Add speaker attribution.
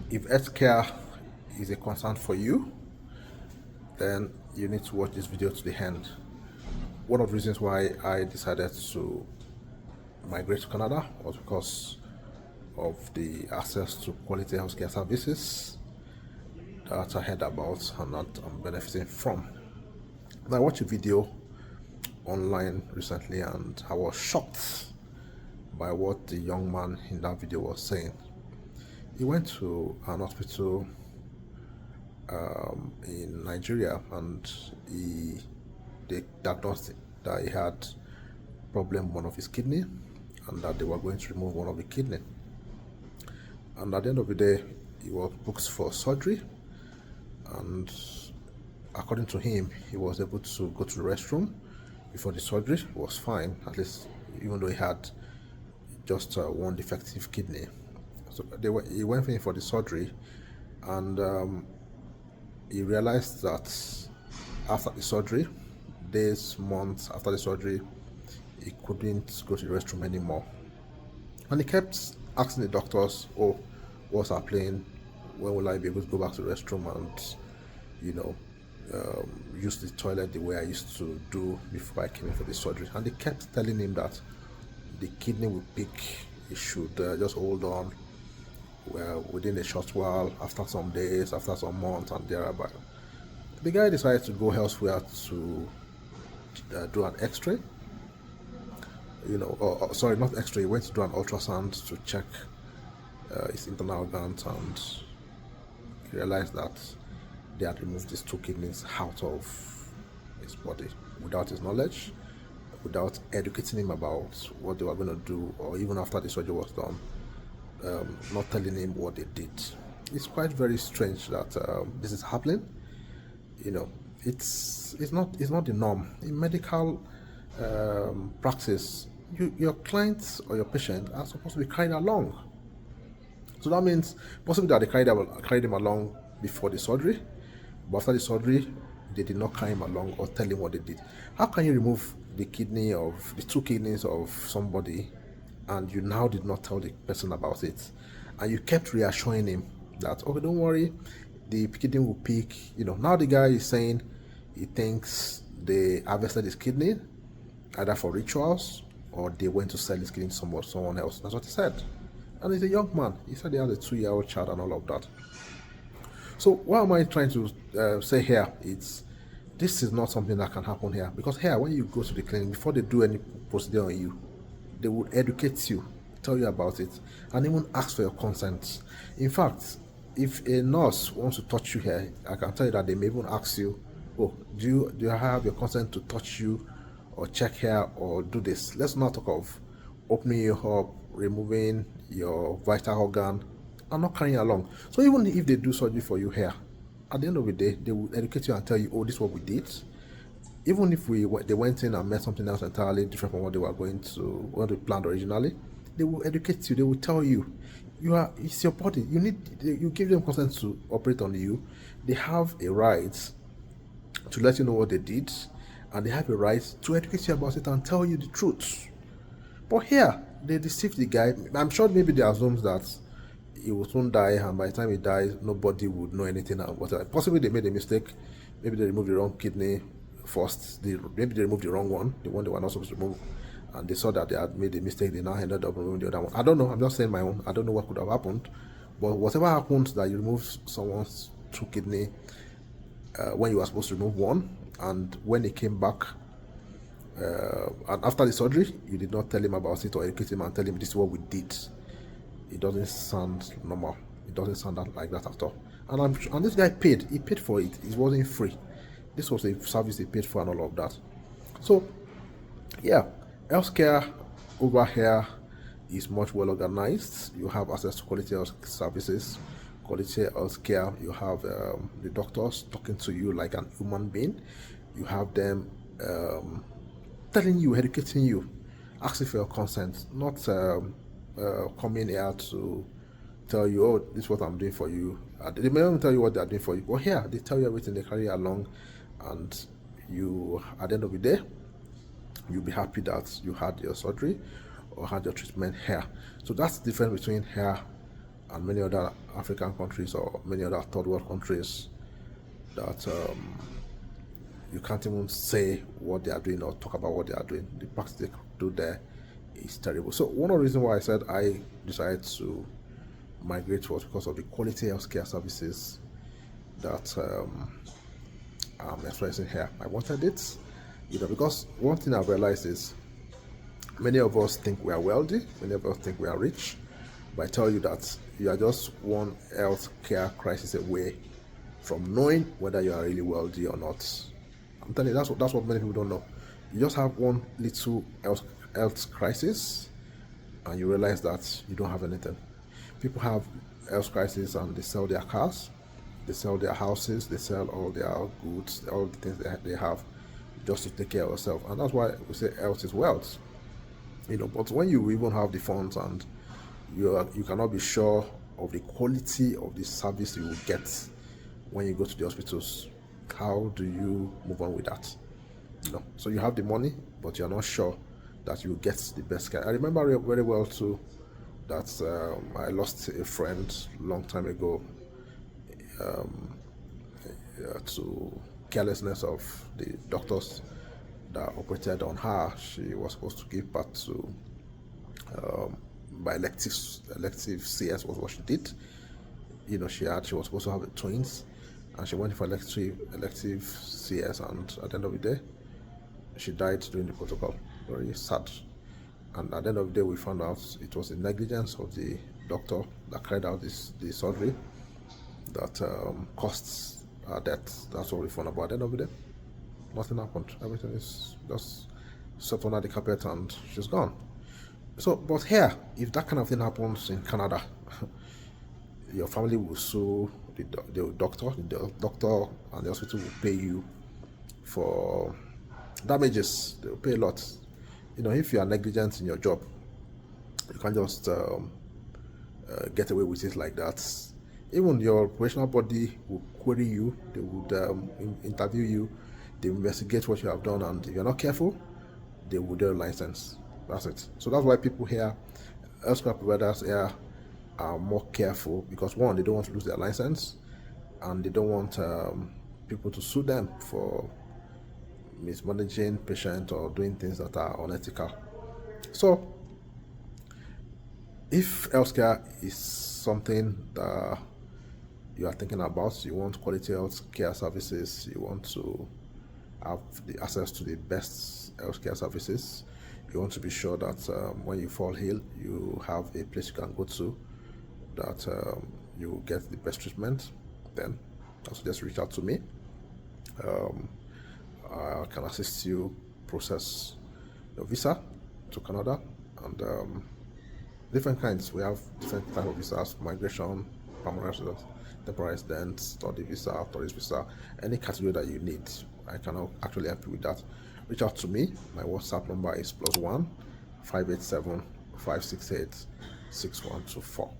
Speaker 1: If healthcare is a concern for you, then you need to watch this video to the end. One of the reasons why I decided to migrate to Canada was because of the access to quality healthcare services that I heard about and that I'm benefiting from. And I watched a video online recently and I was shocked by what the young man in that video was saying. He went to an hospital in Nigeria and they diagnosed that he had problem with one of his kidney and that they were going to remove one of the kidney. And at the end of the day, he was booked for surgery, and according to him, he was able to go to the restroom before the surgery. It was fine, at least, even though he had just one defective kidney. So he went in for the surgery, and he realized that after the surgery, days, months after the surgery, he couldn't go to the restroom anymore. And he kept asking the doctors, "Oh, what's happening? When will I be able to go back to the restroom and, you know, use the toilet the way I used to do before I came in for the surgery?" And they kept telling him that the kidney will peak. He should just hold on. Well, within a short while, after some days, after some months, and thereabout. The guy decided to go elsewhere to do an X-ray. Sorry, not X-ray. He went to do an ultrasound to check his internal organs, and he realized that they had removed his two kidneys out of his body without his knowledge, without educating him about what they were going to do, or even after the surgery was done, not telling him what they did. It's quite very strange that this is happening. It's not the norm in medical practice. Your clients or your patient are supposed to be carried along. So that means possibly that they carried him along before the surgery, but after the surgery, they did not carry him along or tell him what they did. How can you remove the two kidneys of somebody, and you now did not tell the person about it, and you kept reassuring him that, okay, don't worry, the kidney will peak. Now the guy is saying he thinks they harvested his kidney either for rituals or they went to sell his kidney to someone else. That's what he said. And he's a young man. He said he has a 2-year-old child and all of that. So what am I trying to say here? This is not something that can happen here, because here, when you go to the clinic, before they do any procedure on you, they will educate you, tell you about it, and even ask for your consent. In fact, if a nurse wants to touch you here, I can tell you that they may even ask you, "Oh, do you have your consent to touch you or check here or do this?" Let's not talk of opening you up, removing your vital organ, and not carrying along. So even if they do surgery for you here, at the end of the day, they will educate you and tell you, "Oh, this is what we did." Even if they went in and met something else entirely different from what they planned originally, they will educate you. They will tell you, it's your body. You give them consent to operate on you. They have a right to let you know what they did, and they have a right to educate you about it and tell you the truth. But here, they deceived the guy. I'm sure maybe they assumed that he will soon die, and by the time he dies, nobody would know anything about it. Possibly they made a mistake. Maybe they removed the wrong kidney first. Maybe they removed the wrong one, the one they were not supposed to remove, and they saw that they had made a mistake. They now ended up removing the other one. I don't know. I'm just saying my own. I don't know what could have happened. But whatever happens, that you remove someone's two kidney when you were supposed to remove one, and when he came back, and after the surgery, you did not tell him about it or educate him and tell him this is what we did. It doesn't sound normal. It doesn't sound like that at all. And this guy paid. He paid for it. It wasn't free. This was a service he paid for and all of that. So, yeah, healthcare over here is much well organized. You have access to quality health services, quality healthcare. You have the doctors talking to you like an human being. You have them telling you, educating you, asking for your consent, not coming here to tell you, "Oh, this is what I'm doing for you." They may not tell you what they're doing for you, but here they tell you everything. They carry along, and you, at the end of the day, you'll be happy that you had your surgery or had your treatment here. So that's the difference between here and many other African countries or many other third world countries that you can't even say what they are doing or talk about what they are doing. The practice they do there is terrible. So one of the reasons why I said I decided to migrate was because of the quality healthcare services that I'm experiencing here. I wanted it, because one thing I've realized is many of us think we are wealthy, many of us think we are rich, but I tell you that you are just one healthcare crisis away from knowing whether you are really wealthy or not. I'm telling you, that's what many people don't know. You just have one little health crisis, and you realize that you don't have anything. People have health crisis and they sell their cars, they sell their houses, they sell all their goods, all the things they have, just to take care of yourself. And that's why we say health is wealth. But when you even have the funds and you cannot be sure of the quality of the service you will get when you go to the hospitals, how do you move on with that? So you have the money, but you're not sure that you get the best care. I remember very well too that I lost a friend long time ago to carelessness of the doctors that operated on her. She was supposed to give birth to by elective CS was what she did. She was supposed to have twins, and she went for elective CS, and at the end of the day, she died during the protocol. Very sad. And at the end of the day, we found out it was the negligence of the doctor that carried out the surgery that caused her death. That's what we found out. At the end of the day, nothing happened. Everything is just swept under the carpet and she's gone. So, but here, if that kind of thing happens in Canada, your family will sue the doctor. The doctor and the hospital will pay you for damages. They will pay a lot. If you are negligent in your job, you can't just get away with it like that. Even your professional body will query you. They would interview you. They investigate what you have done, and if you're not careful, they will do a license. That's it. So that's why people here, healthcare providers here, are more careful because one, they don't want to lose their license, and they don't want people to sue them for mismanaging patients or doing things that are unethical. So, if healthcare is something that you are thinking about, you want quality healthcare services, you want to have the access to the best healthcare services, you want to be sure that when you fall ill, you have a place you can go to, that you get the best treatment, then also just reach out to me. I can assist you process your visa to Canada, and different kinds. We have different type of visas: migration, permanent residence, temporary residence, study visa, tourist visa, any category that you need. I can actually help you with that. Reach out to me. My WhatsApp number is +1 587 568 6124.